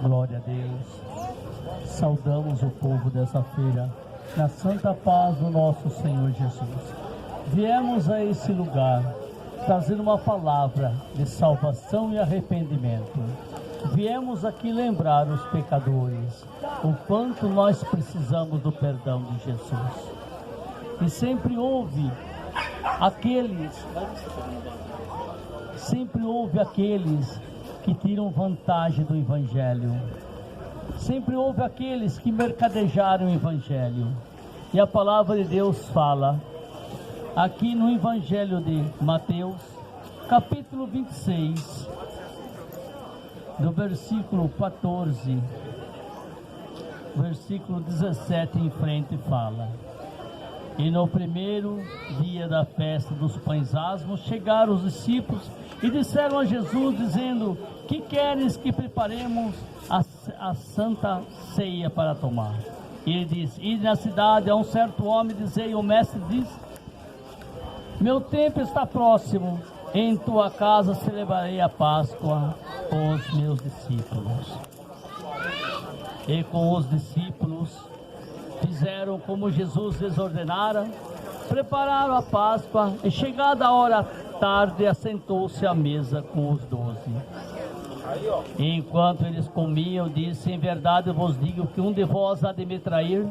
Glória a Deus. Saudamos o povo dessa feira, na santa paz do nosso Senhor Jesus. Viemos a esse lugar, trazendo uma palavra de salvação e arrependimento. Viemos aqui lembrar os pecadores, o quanto nós precisamos do perdão de Jesus. E sempre houve aqueles que tiram vantagem do Evangelho. Sempre houve aqueles que mercadejaram o Evangelho. E a palavra de Deus fala, aqui no Evangelho de Mateus, capítulo 26, do versículo 14, versículo 17 em frente fala: E no primeiro dia da festa dos pães asmos, chegaram os discípulos e disseram a Jesus, dizendo: Que queres que preparemos a santa ceia para tomar? E ele diz: Ide na cidade a um certo homem, dizei: O mestre diz: Meu tempo está próximo, em tua casa celebrarei a Páscoa com os meus discípulos. E com os discípulos fizeram como Jesus lhes ordenara, prepararam a Páscoa, e chegada a hora tarde, assentou-se à mesa com os 12. E enquanto eles comiam, disse: Em verdade eu vos digo que um de vós há de me trair.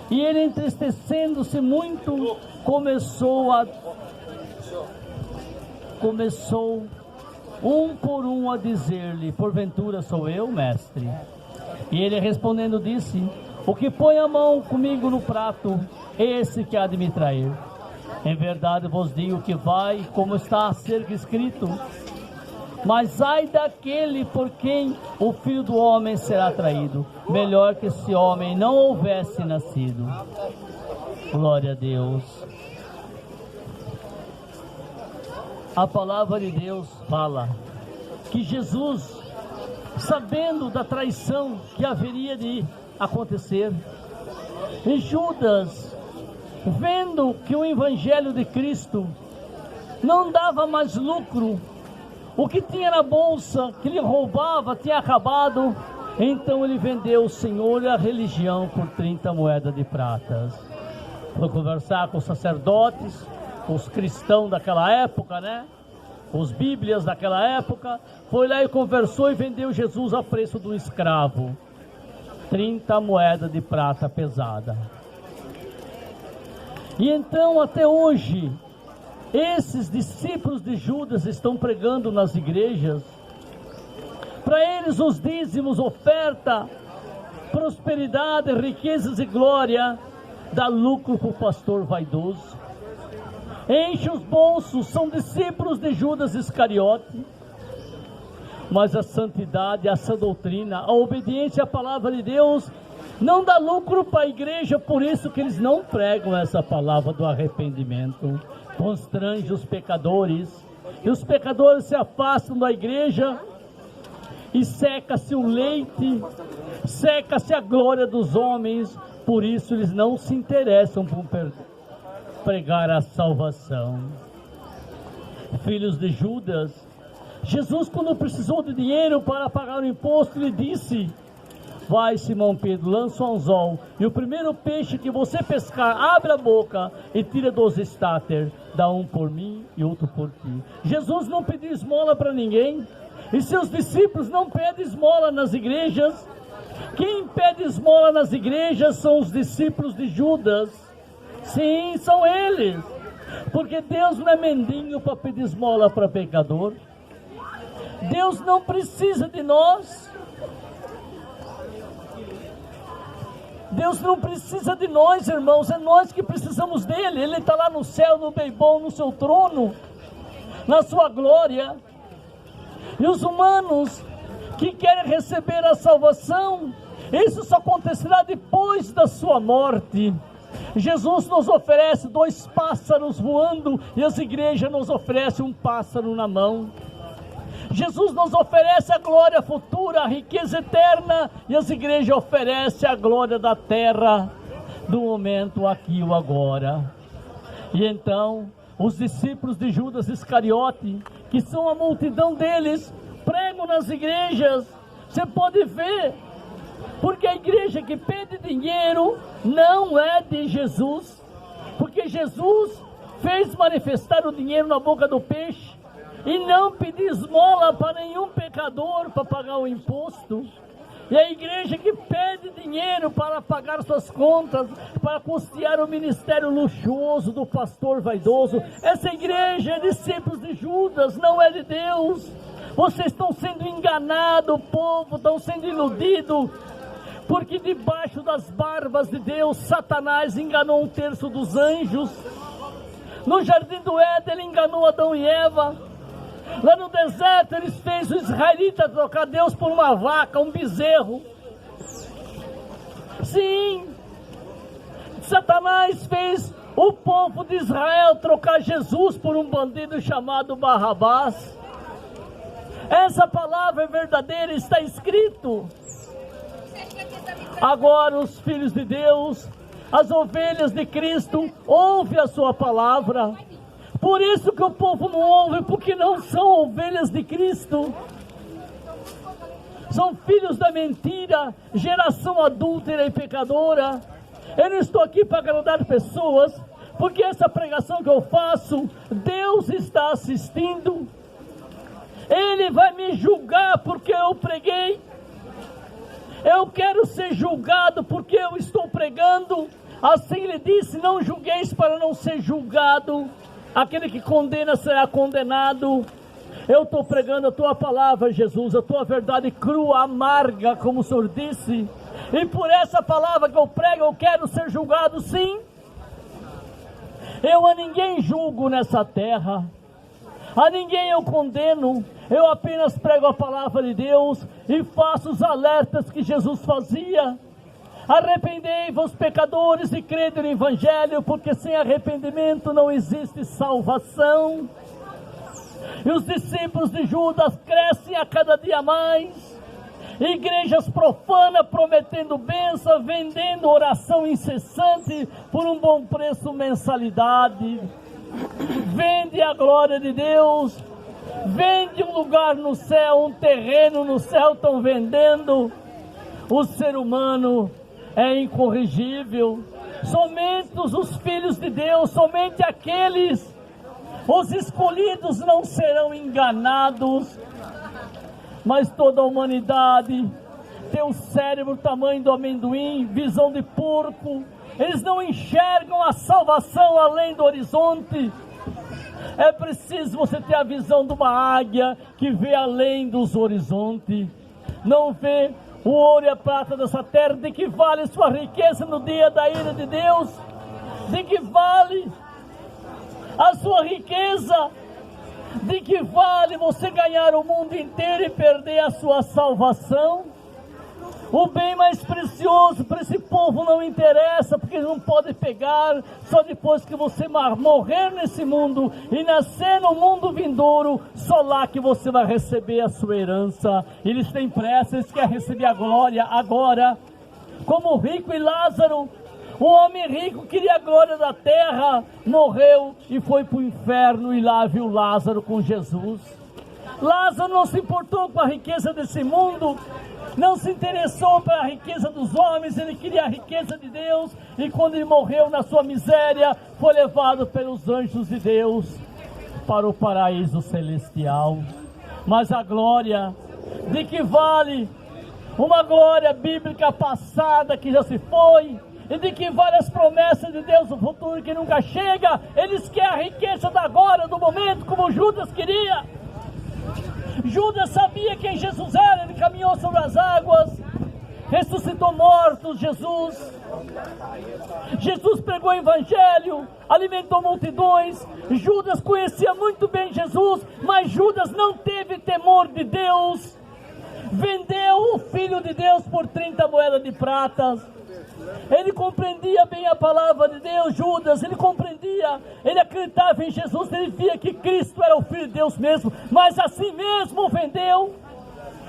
E ele, entristecendo-se muito, começou um por um a dizer-lhe: Porventura sou eu, mestre? E ele respondendo disse: O que põe a mão comigo no prato, esse que há de me trair. Em verdade vos digo que vai, como está acerca escrito. Mas ai daquele por quem o Filho do Homem será traído. Melhor que esse homem não houvesse nascido. Glória a Deus. A palavra de Deus fala que Jesus, sabendo da traição que haveria de acontecer, e Judas, vendo que o Evangelho de Cristo não dava mais lucro, o que tinha na bolsa, que lhe roubava, tinha acabado, então ele vendeu o Senhor e a religião por 30 moedas de pratas. Foi conversar com os sacerdotes, com os cristãos daquela época, né? Os bíblias daquela época, foi lá e conversou e vendeu Jesus a preço de um escravo. 30 moedas de prata pesada. E então até hoje, esses discípulos de Judas estão pregando nas igrejas. Para eles os dízimos, oferta, prosperidade, riquezas e glória, dá lucro para o pastor vaidoso. Enche os bolsos, são discípulos de Judas Iscariote. Mas a santidade, a sã doutrina, a obediência à palavra de Deus não dá lucro para a igreja, por isso que eles não pregam essa palavra do arrependimento. Constrange os pecadores, e os pecadores se afastam da igreja, e seca-se o leite, seca-se a glória dos homens, por isso eles não se interessam por pregar a salvação. Filhos de Judas, Jesus, quando precisou de dinheiro para pagar o imposto, lhe disse: Vai, Simão Pedro, lança um anzol, e o primeiro peixe que você pescar, abre a boca e tira 12 estáter, dá um por mim e outro por ti. Jesus não pediu esmola para ninguém, e seus discípulos não pedem esmola nas igrejas. Quem pede esmola nas igrejas são os discípulos de Judas. Sim, são eles, porque Deus não é mendigo para pedir esmola para pecador. Deus não precisa de nós. Deus não precisa de nós, irmãos, é nós que precisamos dele. Ele está lá no céu, no bem bom, no seu trono, na sua glória. E os humanos que querem receber a salvação, isso só acontecerá depois da sua morte. Jesus nos oferece 2 pássaros voando, e as igrejas nos oferecem um pássaro na mão. Jesus nos oferece a glória futura, a riqueza eterna, e as igrejas oferecem a glória da terra, do momento aqui e o agora. E então, os discípulos de Judas Iscariote, que são a multidão deles, pregam nas igrejas, Você pode ver, porque a igreja que pede dinheiro não é de Jesus, porque Jesus fez manifestar o dinheiro na boca do peixe e não pedir esmola para nenhum pecador para pagar o imposto. E a igreja que pede dinheiro para pagar suas contas, para custear o ministério luxuoso do pastor vaidoso, essa igreja é discípulos de Judas, não é de Deus. Vocês estão sendo enganados, o povo estão sendo iludidos, porque debaixo das barbas de Deus, Satanás enganou 1/3 dos anjos. No jardim do Éden, ele enganou Adão e Eva. Lá no deserto, eles fez o israelita trocar Deus por uma vaca, um bezerro. Sim, Satanás fez o povo de Israel trocar Jesus por um bandido chamado Barrabás. Essa palavra é verdadeira, está escrito. Agora os filhos de Deus, as ovelhas de Cristo, ouvem a sua palavra. Por isso que o povo não ouve, porque não são ovelhas de Cristo. São filhos da mentira, geração adúltera e pecadora. Eu não estou aqui para agradar pessoas, porque essa pregação que eu faço, Deus está assistindo. Ele vai me julgar porque eu preguei. Eu quero ser julgado porque eu estou pregando. Assim ele disse: não julgueis para não ser julgado. Aquele que condena será condenado. Eu estou pregando a tua palavra, Jesus, a tua verdade crua, amarga, como o Senhor disse. E por essa palavra que eu prego, eu quero ser julgado, sim. Eu a ninguém julgo nessa terra, a ninguém eu condeno. Eu apenas prego a palavra de Deus e faço os alertas que Jesus fazia. Arrependei-vos, pecadores, e crede no Evangelho, porque sem arrependimento não existe salvação. E os discípulos de Judas crescem a cada dia mais. Igrejas profanas prometendo bênção, vendendo oração incessante por um bom preço mensalidade. Vende a glória de Deus, vende um lugar no céu, um terreno no céu, estão vendendo. O ser humano é incorrigível. Somente os filhos de Deus, somente aqueles, os escolhidos, não serão enganados. Mas toda a humanidade tem o cérebro tamanho do amendoim, visão de porco. Eles não enxergam a salvação além do horizonte. É preciso você ter a visão de uma águia que vê além dos horizontes. Não vê o ouro e a prata dessa terra. De que vale sua riqueza no dia da ira de Deus? De que vale a sua riqueza? De que vale você ganhar o mundo inteiro e perder a sua salvação? O bem mais precioso para esse povo não interessa, porque eles não podem pegar. Só depois que você morrer nesse mundo e nascer no mundo vindouro, só lá que você vai receber a sua herança. Eles têm pressa, eles querem receber a glória agora. Como o rico e Lázaro, o homem rico queria a glória da terra, morreu e foi para o inferno, e lá viu Lázaro com Jesus. Lázaro não se importou com a riqueza desse mundo, não se interessou pela riqueza dos homens, ele queria a riqueza de Deus, e quando ele morreu na sua miséria, foi levado pelos anjos de Deus para o paraíso celestial. Mas a glória, de que vale uma glória bíblica passada que já se foi? E de que vale as promessas de Deus no futuro que nunca chega? Eles querem a riqueza da agora, do momento, como Judas queria. Judas sabia quem Jesus era, ele caminhou sobre as águas, ressuscitou mortos. Jesus pregou o Evangelho, alimentou multidões. Judas conhecia muito bem Jesus, mas Judas não teve temor de Deus. Vendeu o Filho de Deus por 30 moedas de prata. Ele compreendia bem a palavra de Deus, Judas, ele compreendia, ele acreditava em Jesus, ele via que Cristo era o Filho de Deus mesmo, mas assim mesmo vendeu.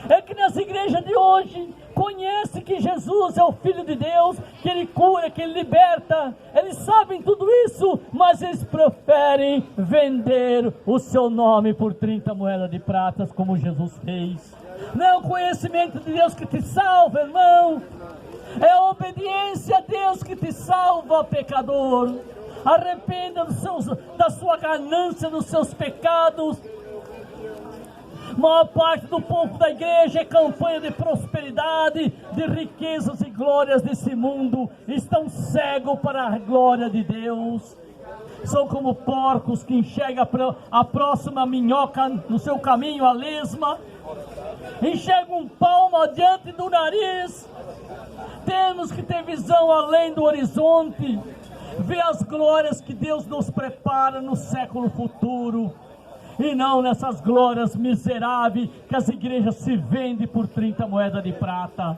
É que nas igrejas de hoje, conhece que Jesus é o Filho de Deus, que Ele cura, que Ele liberta. Eles sabem tudo isso, mas eles preferem vender o seu nome por 30 moedas de pratas, como Jesus fez. Não é o conhecimento de Deus que te salva, irmão. É a obediência a Deus que te salva, pecador. Arrependa da sua ganância, dos seus pecados. A maior parte do povo da igreja é campanha de prosperidade, de riquezas e glórias desse mundo. Estão cegos para a glória de Deus. São como porcos que enxergam a próxima minhoca no seu caminho, a lesma. Enxergam um palmo adiante do nariz. Temos que ter visão além do horizonte. Ver as glórias que Deus nos prepara no século futuro. E não nessas glórias miseráveis que as igrejas se vendem por 30 moedas de prata.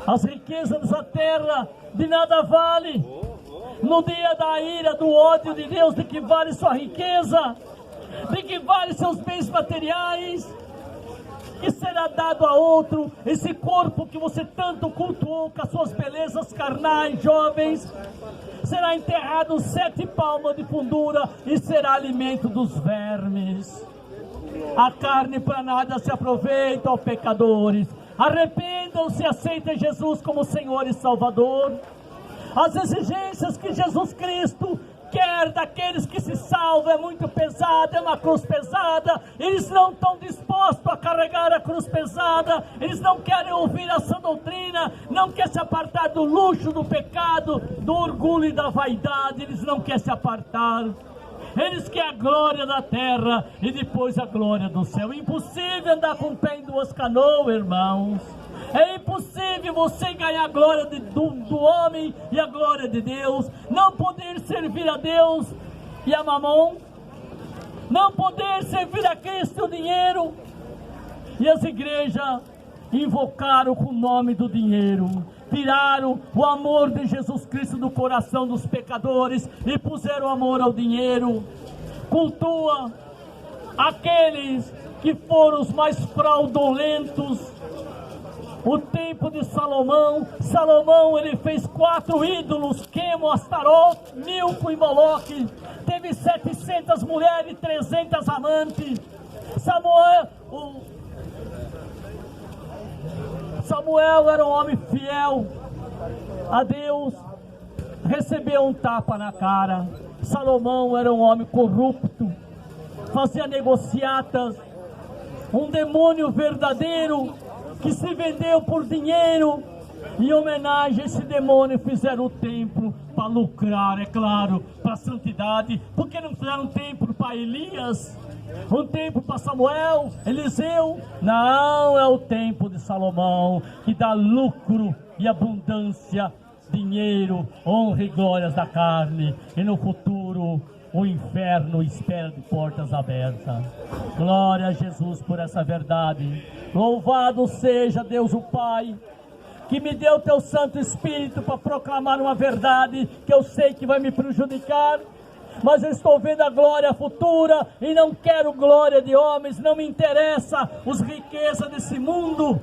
As riquezas dessa terra de nada vale. No dia da ira, do ódio de Deus, de que vale sua riqueza? De que vale seus bens materiais? Que será dado a outro? Esse corpo que você tanto cultuou, com as suas belezas carnais, jovens, será enterrado 7 palmos de fundura e será alimento dos vermes. A carne para nada se aproveita, ó pecadores. Arrependam-se e aceitem Jesus como Senhor e Salvador. As exigências que Jesus Cristo quer daqueles que se salvam é muito pesada, é uma cruz pesada. Eles não estão dispostos a carregar a cruz pesada. Eles não querem ouvir essa doutrina, não querem se apartar do luxo, do pecado, do orgulho e da vaidade. Eles não querem se apartar. Eles querem a glória da terra e depois a glória do céu. Impossível andar com o pé em 2 canoas, irmãos. É impossível você ganhar a glória do homem e a glória de Deus. Não poder servir a Deus e a mamon. Não poder servir a Cristo e o dinheiro. E as igrejas invocaram com o nome do dinheiro. Tiraram o amor de Jesus Cristo do coração dos pecadores e puseram amor ao dinheiro. Cultua aqueles que foram os mais fraudulentos. O tempo de Salomão, ele fez 4 ídolos, Quemo, Astarote, Milco e Moloque. Teve 700 mulheres e 300 amantes. Samuel era um homem fiel a Deus, recebeu um tapa na cara. Salomão era um homem corrupto, fazia negociatas, um demônio verdadeiro, que se vendeu por dinheiro. Em homenagem a esse demônio fizeram o templo para lucrar, é claro, para a santidade. Por que não fizeram um templo para Elias? Um templo para Samuel, Eliseu? Não, é o templo de Salomão, que dá lucro e abundância, dinheiro, honra e glórias da carne. E no futuro o inferno espera de portas abertas. Glória a Jesus por essa verdade. Louvado seja Deus o Pai, que me deu teu Santo Espírito para proclamar uma verdade que eu sei que vai me prejudicar, mas eu estou vendo a glória futura e não quero glória de homens. Não me interessa as riquezas desse mundo.